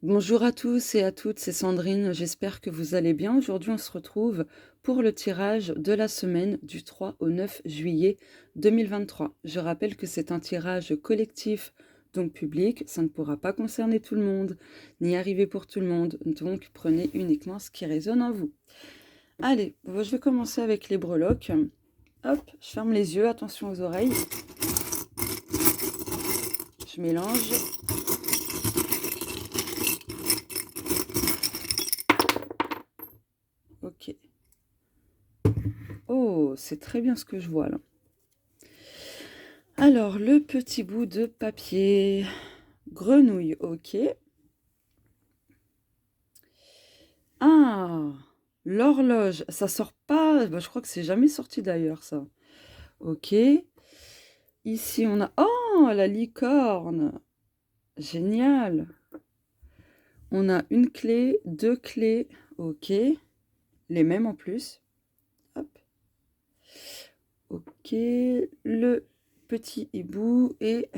Bonjour à tous et à toutes, c'est Sandrine, j'espère que vous allez bien. Aujourd'hui, on se retrouve pour le tirage de la semaine du 3 au 9 juillet 2023. Je rappelle que c'est un tirage collectif, donc public, ça ne pourra pas concerner tout le monde, ni arriver pour tout le monde, donc prenez uniquement ce qui résonne en vous. Allez, je vais commencer avec les breloques. Hop, je ferme les yeux, attention aux oreilles. Je mélange. Ok. Oh, c'est très bien ce que je vois là. Alors, le petit bout de papier. Grenouille, ok. Ah, l'horloge, ça sort pas. Bah, je crois que c'est jamais sorti d'ailleurs, ça. Ok. Ici, on a... Oh, la licorne. Génial. On a une clé, deux clés. Ok. Les mêmes en plus. Hop. Ok. Le petit hibou et...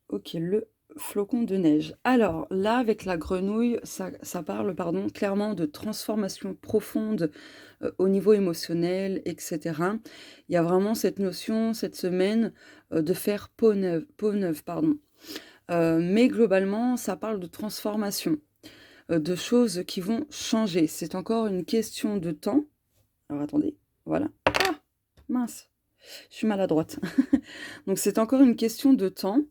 Ok, le flocon de neige. Alors là, avec la grenouille, ça parle, pardon, clairement de transformation profonde au niveau émotionnel, etc. Il y a vraiment cette notion, cette semaine, de faire peau neuve, pardon. Mais globalement, ça parle de transformation, de choses qui vont changer. C'est encore une question de temps. Alors attendez, voilà. Ah, mince, je suis maladroite. Donc c'est encore une question de temps.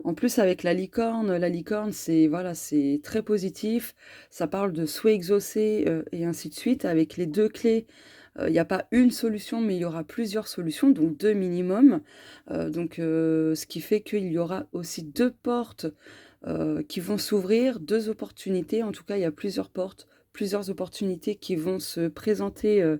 En plus, avec la licorne, c'est voilà, c'est très positif. Ça parle de souhaits exaucés et ainsi de suite. Avec les deux clés, il n'y a pas une solution, mais il y aura plusieurs solutions, donc deux minimum. Ce qui fait qu'il y aura aussi deux portes qui vont s'ouvrir, deux opportunités. En tout cas, il y a plusieurs portes, plusieurs opportunités qui vont se présenter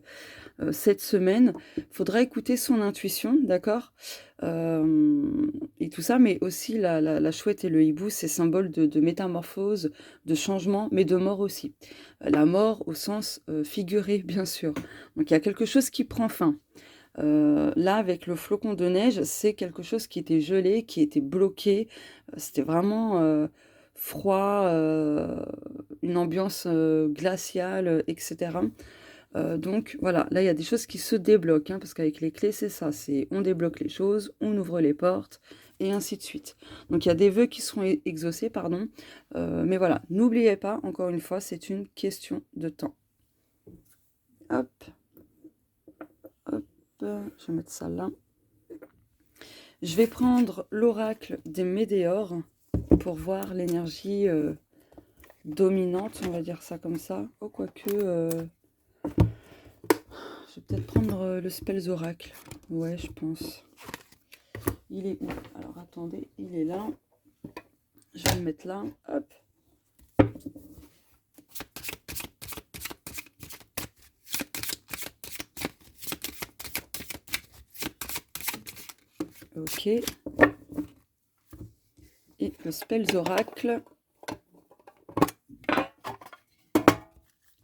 cette semaine. Il faudra écouter son intuition, d'accord. Et tout ça, mais aussi la chouette et le hibou, c'est symbole de métamorphose, de changement, mais de mort aussi. La mort au sens figuré, bien sûr. Donc il y a quelque chose qui prend fin. Là, avec le flocon de neige, c'est quelque chose qui était gelé, qui était bloqué. C'était vraiment froid, une ambiance glaciale, etc. Donc voilà, là il y a des choses qui se débloquent, hein, parce qu'avec les clés c'est ça, c'est on débloque les choses, on ouvre les portes, et ainsi de suite. Donc il y a des vœux qui seront exaucés, pardon, mais voilà, n'oubliez pas, encore une fois, c'est une question de temps. Hop, hop, je vais mettre ça là. Je vais prendre l'oracle des météores pour voir l'énergie dominante, on va dire ça comme ça. Oh, quoique... je vais peut-être prendre le Spells Oracle. Ouais, je pense. Il est où? Alors attendez, il est là. Je vais le mettre là. Hop. Ok. Et le Spells Oracle.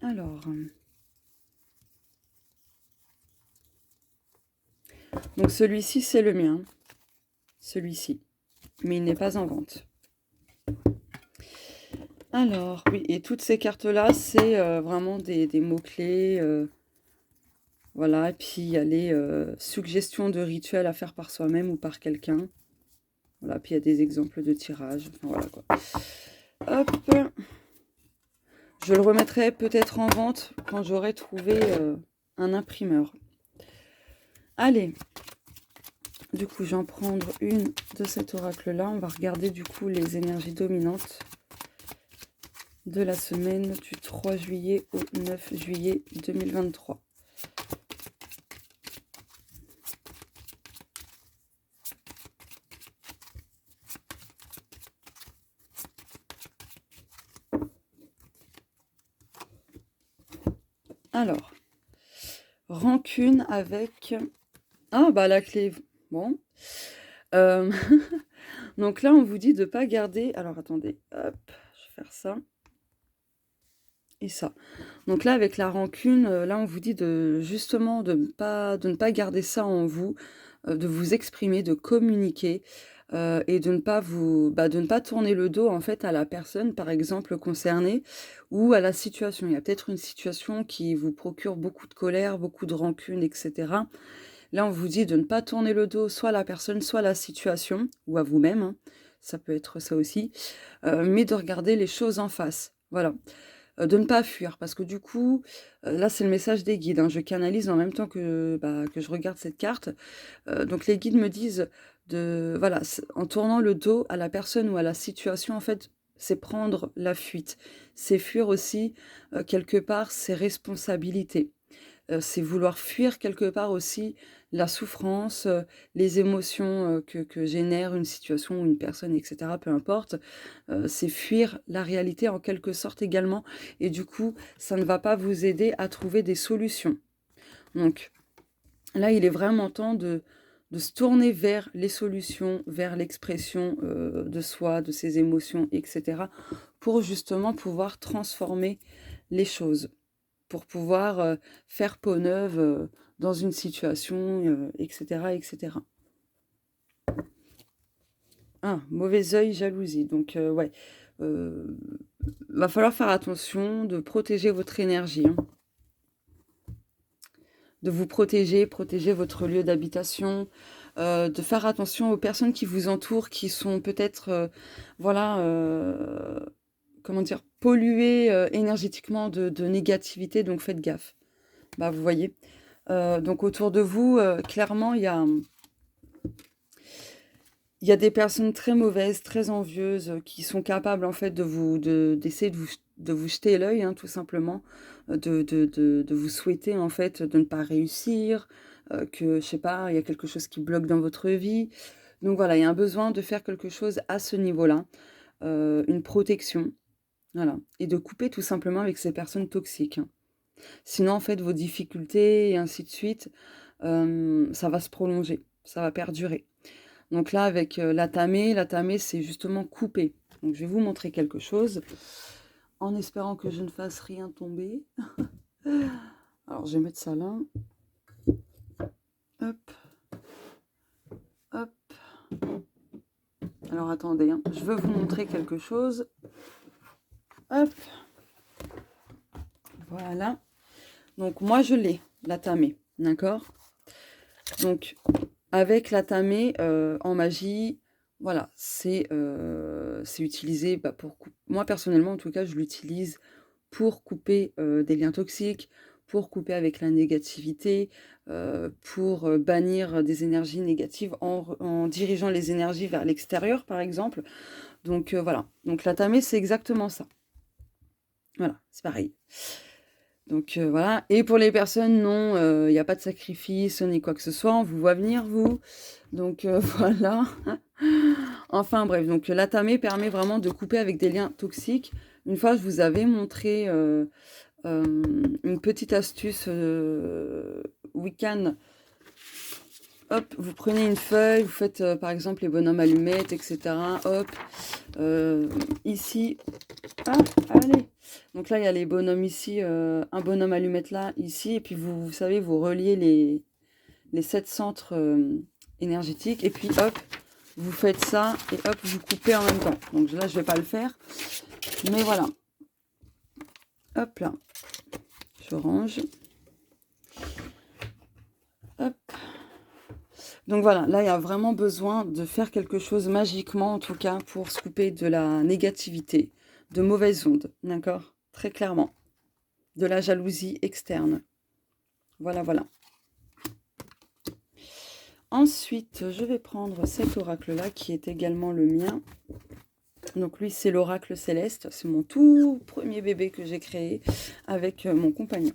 Alors. Donc celui-ci, c'est le mien. Celui-ci. Mais il n'est pas en vente. Alors, oui, et toutes ces cartes-là, c'est vraiment des mots-clés. Voilà, et puis il y a les suggestions de rituels à faire par soi-même ou par quelqu'un. Voilà, puis il y a des exemples de tirage. Enfin, voilà quoi. Hop. Je le remettrai peut-être en vente quand j'aurai trouvé un imprimeur. Allez. Du coup, j'en prendre une de cet oracle-là. On va regarder du coup les énergies dominantes de la semaine du 3 juillet au 9 juillet 2023. Alors, rancune avec... Ah, bah la clé... Bon. Donc là, on vous dit de ne pas garder... Alors, attendez. Hop, je vais faire ça. Et ça. Donc là, avec la rancune, là, on vous dit de justement de ne pas garder ça en vous, de vous exprimer, de communiquer. et de ne pas tourner le dos, en fait, à la personne, par exemple, concernée ou à la situation. Il y a peut-être une situation qui vous procure beaucoup de colère, beaucoup de rancune et cetera. Là, on vous dit de ne pas tourner le dos soit à la personne, soit à la situation ou à vous-même, hein. Ça peut être ça aussi, mais de regarder les choses en face. Voilà. De ne pas fuir parce que du coup, là, c'est le message des guides, hein. Je canalise en même temps que je regarde cette carte. Donc les guides me disent voilà, en tournant le dos à la personne ou à la situation, en fait, c'est prendre la fuite. C'est fuir aussi, quelque part, ses responsabilités. C'est vouloir fuir quelque part aussi la souffrance, les émotions, que génère une situation ou une personne et cetera, peu importe. C'est fuir la réalité en quelque sorte également et du coup, ça ne va pas vous aider à trouver des solutions. Donc là, il est vraiment temps de se tourner vers les solutions, vers l'expression, de soi, de ses émotions et cetera, pour justement pouvoir transformer les choses, pour pouvoir, faire peau neuve, dans une situation, et cetera et cetera. Ah, mauvais œil, jalousie, donc ouais, heu, va falloir faire attention de protéger votre énergie, hein. De vous protéger, protéger votre lieu d'habitation, de faire attention aux personnes qui vous entourent, qui sont peut-être, voilà, comment dire? Polluées, énergétiquement de négativité, donc faites gaffe. Bah, vous voyez? Donc autour de vous, clairement, il y a des personnes très mauvaises, très envieuses, qui sont capables en fait d'essayer de vous jeter l'œil, hein, tout simplement, de vous souhaiter en fait de ne pas réussir, que je sais pas, il y a quelque chose qui bloque dans votre vie. Donc voilà, il y a un besoin de faire quelque chose à ce niveau-là, une protection, voilà et de couper tout simplement avec ces personnes toxiques, hein. Sinon en fait vos difficultés et ainsi de suite, ça va se prolonger, ça va perdurer. Donc là, avec la tamé, c'est justement couper. Donc je vais vous montrer quelque chose, en espérant que je ne fasse rien tomber. Alors je vais mettre ça là. Hop, hop. Alors attendez, hein, je veux vous montrer quelque chose. Hop, voilà. Donc moi je l'ai, la tamé, d'accord? Donc avec la tamé, en magie, voilà, c'est utilisé moi personnellement en tout cas, je l'utilise pour couper, des liens toxiques, pour couper avec la négativité, pour, bannir des énergies négatives en dirigeant les énergies vers l'extérieur, par exemple. Donc, voilà. Donc la tamé, c'est exactement ça. Voilà, c'est pareil. Donc, voilà et pour les personnes, non, il y a pas de sacrifice ni quoi que ce soit, on vous voit venir vous. Donc, voilà. Enfin bref, donc la tamé permet vraiment de couper avec des liens toxiques. Une fois, je vous avais montré, une petite astuce, Wiccan. Hop, vous prenez une feuille, vous faites, par exemple les bonhommes allumettes et cetera. Hop, ici, ah, allez. Donc là, il y a les bonhommes ici, un bonhomme allumette là, ici et puis vous savez, vous reliez les 7 centres, énergétiques et puis hop, vous faites ça et hop, vous coupez en même temps. Donc là, je vais pas le faire, mais voilà. Hop là, je range. Hop. Donc voilà, là, il y a vraiment besoin de faire quelque chose magiquement, en tout cas, pour se couper de la négativité, de mauvaises ondes, d'accord? Très clairement. De la jalousie externe. Voilà, voilà. Ensuite, je vais prendre cet oracle-là, qui est également le mien. Donc lui, c'est l'oracle céleste. C'est mon tout premier bébé que j'ai créé avec mon compagnon.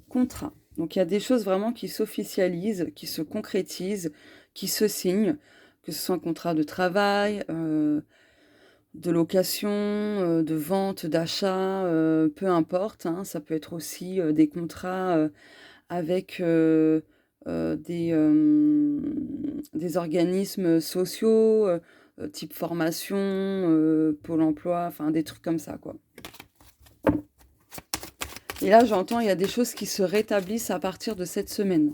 Contrat. Donc il y a des choses vraiment qui s'officialisent, qui se concrétisent, qui se signent, que ce soit un contrat de travail, de location, de vente, d'achat, peu importe, hein. Ça peut être aussi des contrats avec des organismes sociaux, type formation, Pôle emploi, enfin des trucs comme ça, quoi. Et là, j'entends, il y a des choses qui se rétablissent à partir de cette semaine.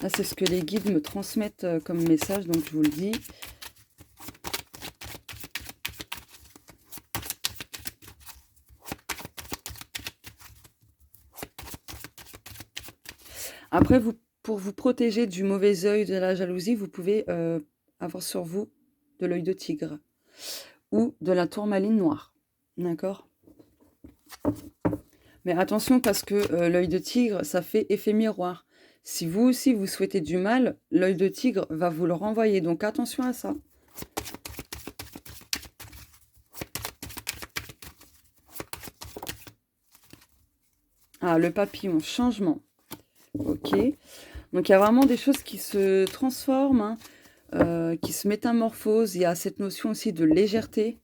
Là, c'est ce que les guides me transmettent comme message, donc je vous le dis. Après, pour vous protéger du mauvais œil, de la jalousie, vous pouvez avoir sur vous de l'œil de tigre ou de la tourmaline noire. D'accord? Mais attention parce que l'œil de tigre, ça fait effet miroir. Si vous aussi vous souhaitez du mal, l'œil de tigre va vous le renvoyer. Donc attention à ça. Ah, le papillon, changement. Ok. Donc il y a vraiment des choses qui se transforment, hein, qui se métamorphosent. Il y a cette notion aussi de légèreté.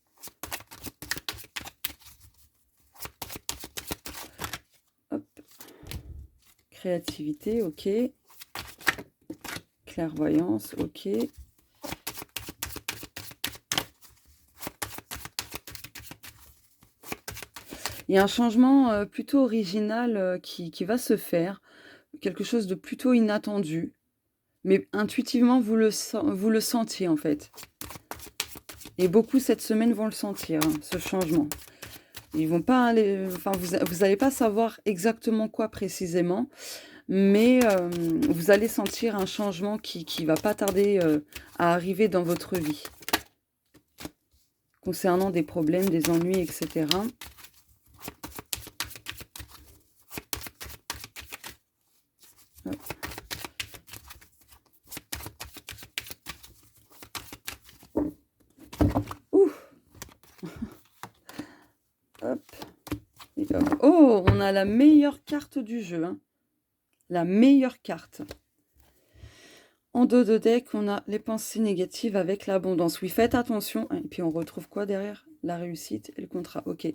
Hop. Créativité, ok. Clairvoyance, ok. Il y a un changement plutôt original qui va se faire. Quelque chose de plutôt inattendu. Mais intuitivement, vous le sentiez en fait. Et beaucoup cette semaine vont le sentir, hein, ce changement. Ils vont pas aller, enfin, vous n'allez pas savoir exactement quoi précisément, mais vous allez sentir un changement qui va pas tarder à arriver dans votre vie. Concernant des problèmes, des ennuis, etc. Hop. Ouh. Hop. Et hop. Oh, on a la meilleure carte du jeu, hein. La meilleure carte. En dos de deck, on a les pensées négatives avec l'abondance. Oui, faites attention. Et puis on retrouve quoi derrière? La réussite et le contrat. Ok.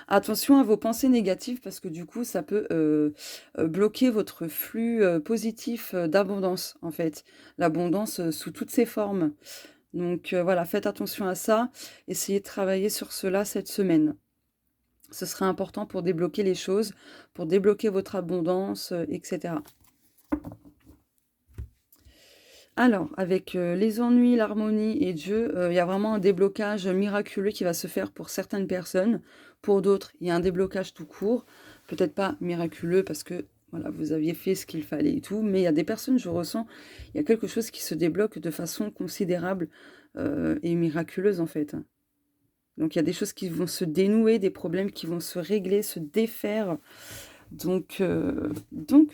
Attention à vos pensées négatives parce que du coup, ça peut bloquer votre flux positif d'abondance, en fait. L'abondance sous toutes ses formes. Donc voilà, faites attention à ça. Essayez de travailler sur cela cette semaine. Ce sera important pour débloquer les choses, pour débloquer votre abondance, etc. Alors, avec les ennuis, l'harmonie et Dieu, il y a vraiment un déblocage miraculeux qui va se faire pour certaines personnes. Pour d'autres, il y a un déblocage tout court. Peut-être pas miraculeux parce que voilà, vous aviez fait ce qu'il fallait et tout. Mais il y a des personnes, je ressens, il y a quelque chose qui se débloque de façon considérable et miraculeuse en fait. Donc il y a des choses qui vont se dénouer, des problèmes qui vont se régler, se défaire. Donc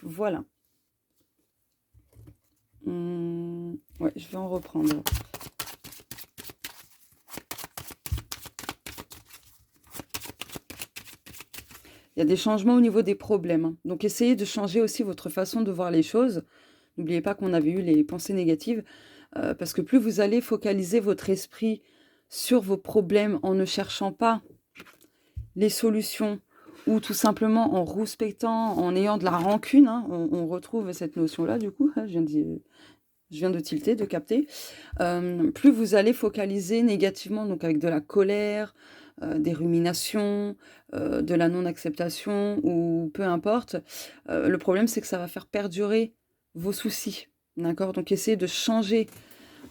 voilà. Ouais, je vais en reprendre. Il y a des changements au niveau des problèmes, hein. Donc essayez de changer aussi votre façon de voir les choses. N'oubliez pas qu'on avait eu les pensées négatives, parce que plus vous allez focaliser votre esprit sur vos problèmes en ne cherchant pas les solutions ou tout simplement en rouspectant, en ayant de la rancune, hein, on retrouve cette notion-là du coup, hein, je viens de tilter, de capter. Plus vous allez focaliser négativement, donc avec de la colère, des ruminations, de la non-acceptation ou peu importe, le problème c'est que ça va faire perdurer vos soucis. D'accord? Donc essayez de changer,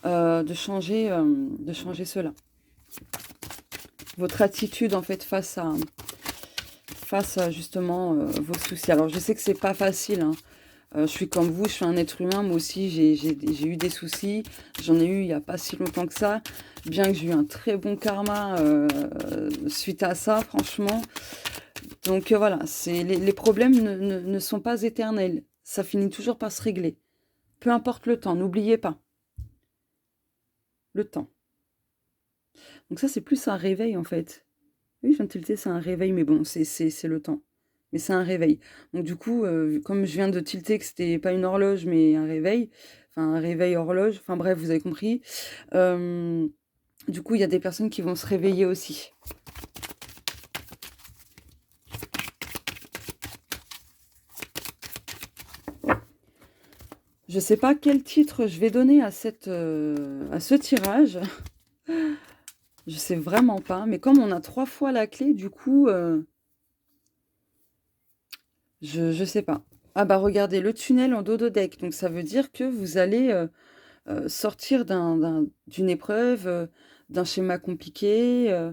de changer cela. Votre attitude en fait face à justement vos soucis. Alors je sais que c'est pas facile, hein. Je suis comme vous, je suis un être humain, moi aussi j'ai eu des soucis, j'en ai eu il n'y a pas si longtemps que ça, bien que j'ai eu un très bon karma suite à ça, franchement. Donc voilà, les problèmes ne sont pas éternels, ça finit toujours par se régler. Peu importe le temps, n'oubliez pas, le temps. Donc ça c'est plus un réveil en fait. Oui, je viens de tilter, c'est un réveil, mais bon, c'est le temps. Mais c'est un réveil. Donc du coup, comme je viens de tilter que c'était pas une horloge, mais un réveil, enfin un réveil horloge, enfin bref, vous avez compris. Du coup, il y a des personnes qui vont se réveiller aussi. Je sais pas quel titre je vais donner à ce tirage. Je sais vraiment pas. Mais comme on a 3 fois la clé, du coup, je sais pas. Ah bah regardez, le tunnel en dododeck, donc ça veut dire que vous allez sortir d'une épreuve, d'un schéma compliqué.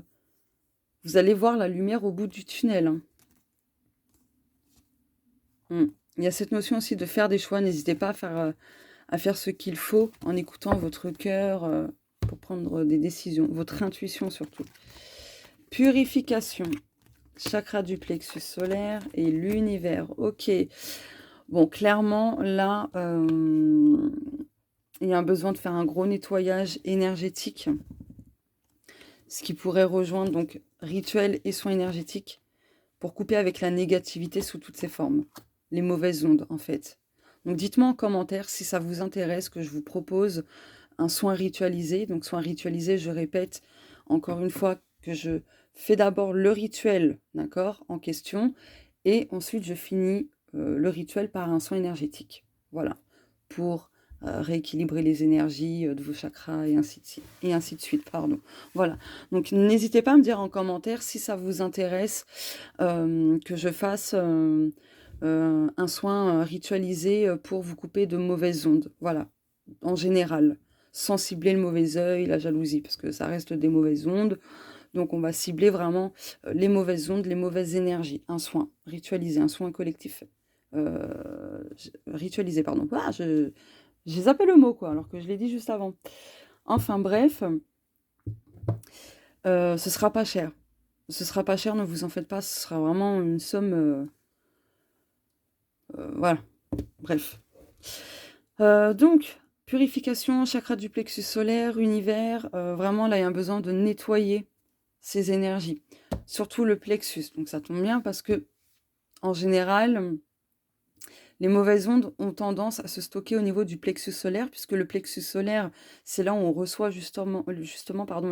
Vous allez voir la lumière au bout du tunnel, hein. Mm. Il y a cette notion aussi de faire des choix. N'hésitez pas à faire ce qu'il faut en écoutant votre cœur pour prendre des décisions, votre intuition surtout. Purification, chakra du plexus solaire et l'univers. Ok. Bon, clairement, là, il y a un besoin de faire un gros nettoyage énergétique, ce qui pourrait rejoindre donc rituel et soins énergétiques pour couper avec la négativité sous toutes ses formes, les mauvaises ondes en fait. Donc dites-moi en commentaire si ça vous intéresse que je vous propose un soin ritualisé. Donc soin ritualisé, je répète encore une fois que je fais d'abord le rituel, d'accord, en question, et ensuite je finis le rituel par un soin énergétique. Voilà, pour rééquilibrer les énergies de vos chakras et ainsi de suite, pardon. Voilà, donc n'hésitez pas à me dire en commentaire si ça vous intéresse que je fasse un soin ritualisé pour vous couper de mauvaises ondes. Voilà, en général, sans cibler le mauvais œil, la jalousie, parce que ça reste des mauvaises ondes. Donc on va cibler vraiment les mauvaises ondes, les mauvaises énergies. Un soin ritualisé, un soin collectif. Ritualisé, pardon. Ah, j'ai zappé le mot, quoi, alors que je l'ai dit juste avant. Enfin bref, ce sera pas cher. Ce sera pas cher, ne vous en faites pas, ce sera vraiment une somme... voilà, bref. Donc, purification, chakra du plexus solaire, univers, vraiment là il y a un besoin de nettoyer ces énergies. Surtout le plexus, donc ça tombe bien parce que en général, les mauvaises ondes ont tendance à se stocker au niveau du plexus solaire, puisque le plexus solaire, c'est là où on reçoit justement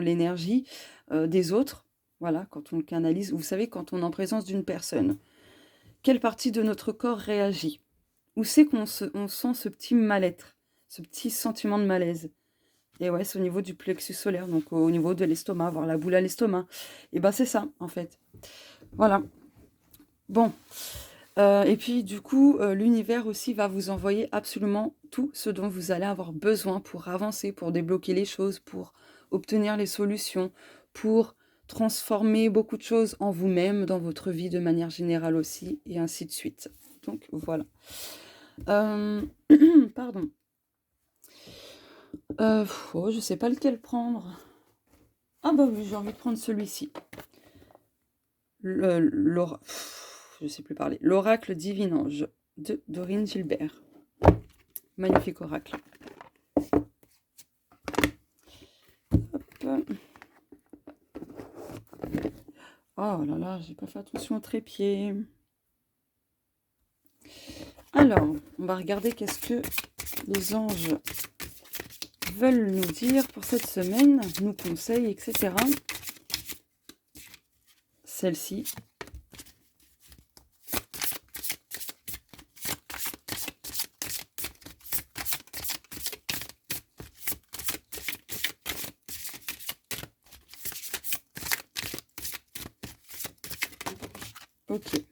l'énergie des autres. Voilà, quand on le canalise. Vous savez, quand on est en présence d'une personne, quelle partie de notre corps réagit? Où c'est qu'on sent ce petit mal-être, ce petit sentiment de malaise? Et ouais, c'est au niveau du plexus solaire, donc au niveau de l'estomac, avoir la boule à l'estomac. Et ben c'est ça, en fait. Voilà. Bon. Et puis du coup, l'univers aussi va vous envoyer absolument tout ce dont vous allez avoir besoin pour avancer, pour débloquer les choses, pour obtenir les solutions, pour transformer beaucoup de choses en vous-même, dans votre vie de manière générale aussi, et ainsi de suite. Donc voilà. Pardon. Je sais pas lequel prendre. Ah bah oui, j'ai envie de prendre celui-ci. Je sais plus parler. L'oracle divin ange de Dorine Gilbert. Magnifique oracle. Hop. Oh là là, j'ai pas fait attention au trépied. Alors, on va regarder qu'est-ce que les anges veulent nous dire pour cette semaine, nous conseillent, etc. Celle-ci. Ok.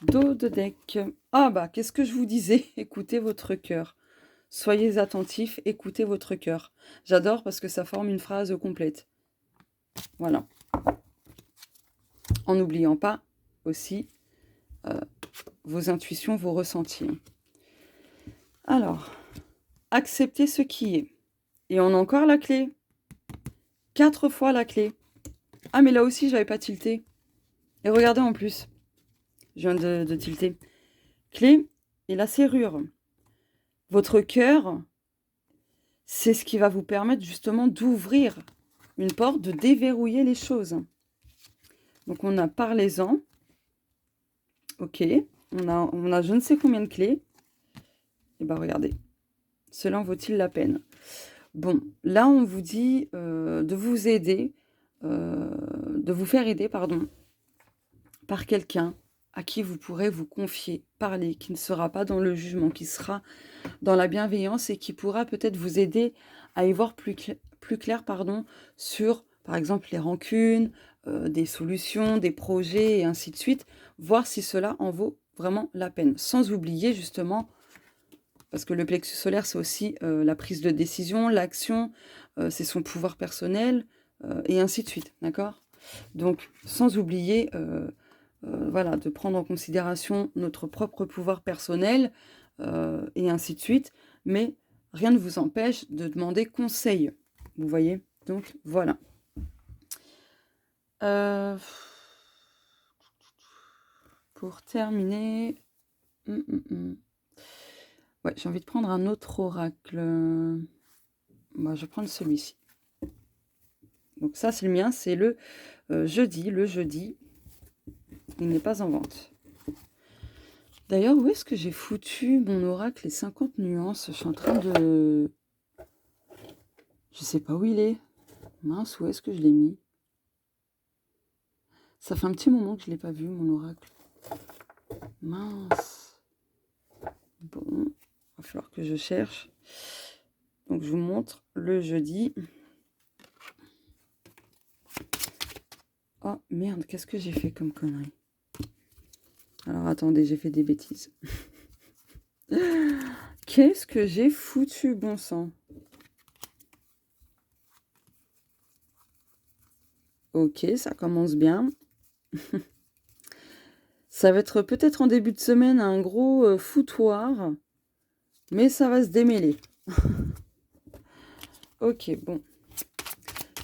Dos de deck. Ah bah, qu'est-ce que je vous disais? Écoutez votre cœur. Soyez attentifs, écoutez votre cœur. J'adore parce que ça forme une phrase complète. Voilà. En n'oubliant pas aussi vos intuitions, vos ressentis. Alors, acceptez ce qui est. Et on a encore la clé. 4 fois la clé. Ah, mais là aussi, j'avais pas tilté. Et regardez en plus. Je viens de tilter. Clé et la serrure. Votre cœur, c'est ce qui va vous permettre justement d'ouvrir une porte, de déverrouiller les choses. Donc on a parlez-en. Ok. On a je ne sais combien de clés. Et bien regardez. Cela en vaut-il la peine? Bon, là on vous dit de vous aider, de vous faire aider, pardon, par quelqu'un à qui vous pourrez vous confier, parler, qui ne sera pas dans le jugement, qui sera dans la bienveillance et qui pourra peut-être vous aider à y voir plus clair, pardon, sur, par exemple, les rancunes, des solutions, des projets et ainsi de suite, voir si cela en vaut vraiment la peine. Sans oublier justement, parce que le plexus solaire, c'est aussi la prise de décision, l'action, c'est son pouvoir personnel, et ainsi de suite, d'accord? Donc, sans oublier, voilà, de prendre en considération notre propre pouvoir personnel, et ainsi de suite, mais rien ne vous empêche de demander conseil, vous voyez? Donc, voilà. Euh, Pour terminer, ouais, j'ai envie de prendre un autre oracle. Moi, je vais prendre celui-ci. Donc ça, c'est le mien, c'est le jeudi. Le jeudi, il n'est pas en vente. D'ailleurs, où est-ce que j'ai foutu mon oracle, les 50 nuances? Je suis en train de... Je sais pas où il est. Mince, où est-ce que je l'ai mis? Ça fait un petit moment que je ne l'ai pas vu, mon oracle. Mince. Bon, il va falloir que je cherche. Donc, je vous montre le jeudi. Oh, merde, qu'est-ce que j'ai fait comme connerie? Alors, attendez, j'ai fait des bêtises. Qu'est-ce que j'ai foutu, bon sang? Ok, ça commence bien. Ça va être peut-être en début de semaine un gros foutoir, mais ça va se démêler. Ok, bon.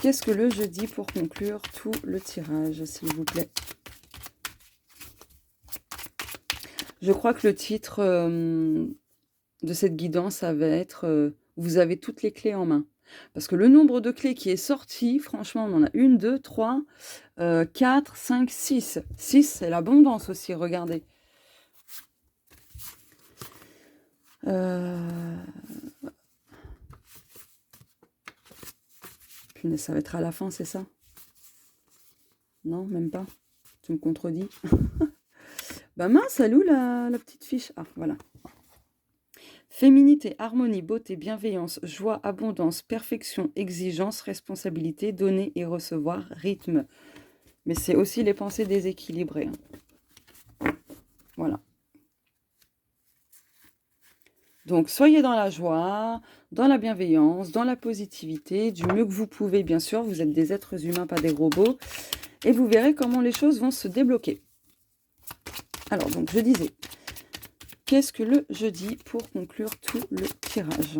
Qu'est-ce que le jeudi pour conclure tout le tirage, s'il vous plaît? Je crois que le titre de cette guidance, ça va être vous avez toutes les clés en main. Parce que le nombre de clés qui est sorti, franchement, on en a 1, 2, 3, 4, 5, 6. 6, c'est l'abondance aussi, regardez. Punaise, ça va être à la fin, c'est ça? Non, même pas. Tu me contredis. Bah mince, elle est où la petite fiche? Ah, voilà. Féminité, harmonie, beauté, bienveillance, joie, abondance, perfection, exigence, responsabilité, donner et recevoir, rythme. Mais c'est aussi les pensées déséquilibrées. Voilà. Donc, soyez dans la joie, dans la bienveillance, dans la positivité, du mieux que vous pouvez, bien sûr. Vous êtes des êtres humains, pas des robots. Et vous verrez comment les choses vont se débloquer. Alors, donc, je disais, qu'est-ce que le jeudi pour conclure tout le tirage?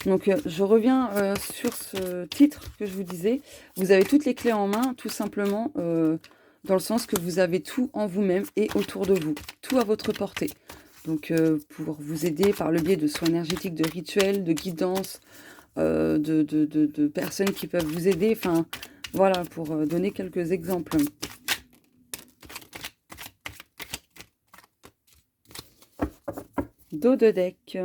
Donc, je reviens sur ce titre que je vous disais. Vous avez toutes les clés en main, tout simplement, dans le sens que vous avez tout en vous-même et autour de vous, tout à votre portée. Donc, pour vous aider par le biais de soins énergétiques, de rituels, de guidance, de personnes qui peuvent vous aider. Enfin, voilà, pour donner quelques exemples. Dos de deck.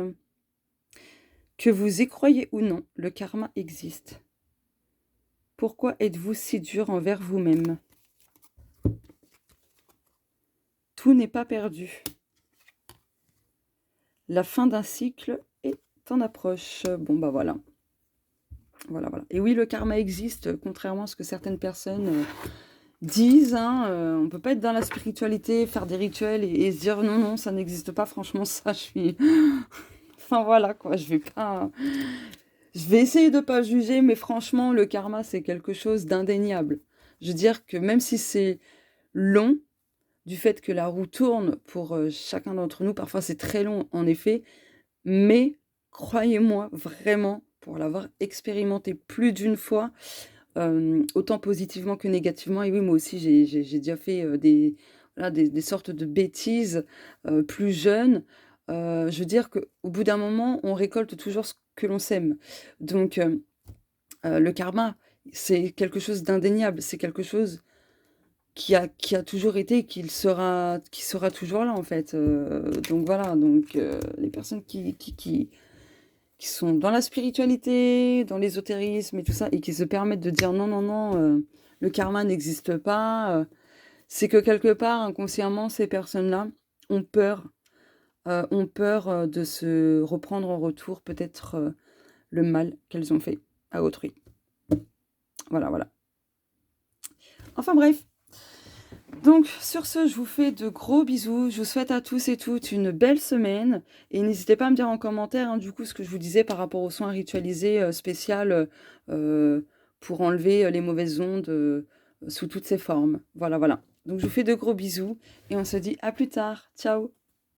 Que vous y croyez ou non, le karma existe. Pourquoi êtes-vous si dur envers vous-même? Tout n'est pas perdu. La fin d'un cycle est en approche. Bon, bah voilà. Voilà, voilà. Et oui, le karma existe, contrairement à ce que certaines personnes disent. On ne peut pas être dans la spiritualité, faire des rituels et se dire non, non, ça n'existe pas. Franchement, ça, je suis... Enfin, voilà, quoi. Je vais pas... Je vais essayer de ne pas juger, mais franchement, le karma, c'est quelque chose d'indéniable. Je veux dire que même si c'est long, du fait que la roue tourne pour chacun d'entre nous, parfois c'est très long en effet, mais croyez-moi vraiment, pour l'avoir expérimenté plus d'une fois, autant positivement que négativement, et oui, moi aussi j'ai déjà fait voilà, des sortes de bêtises plus jeunes. Je veux dire qu'au bout d'un moment, on récolte toujours ce que l'on sème. Donc, le karma, c'est quelque chose d'indéniable, c'est quelque chose qui a toujours été, qui sera toujours là, en fait. Donc voilà, donc les personnes qui sont dans la spiritualité, dans l'ésotérisme et tout ça, et qui se permettent de dire non, non, non, le karma n'existe pas, c'est que quelque part, inconsciemment, ces personnes-là ont peur de se reprendre en retour peut-être le mal qu'elles ont fait à autrui. Voilà, voilà. Enfin bref. Donc sur ce, je vous fais de gros bisous. Je vous souhaite à tous et toutes une belle semaine. Et n'hésitez pas à me dire en commentaire, hein, du coup, ce que je vous disais par rapport aux soins ritualisés spécial pour enlever les mauvaises ondes sous toutes ses formes. Voilà, voilà. Donc je vous fais de gros bisous et on se dit à plus tard. Ciao!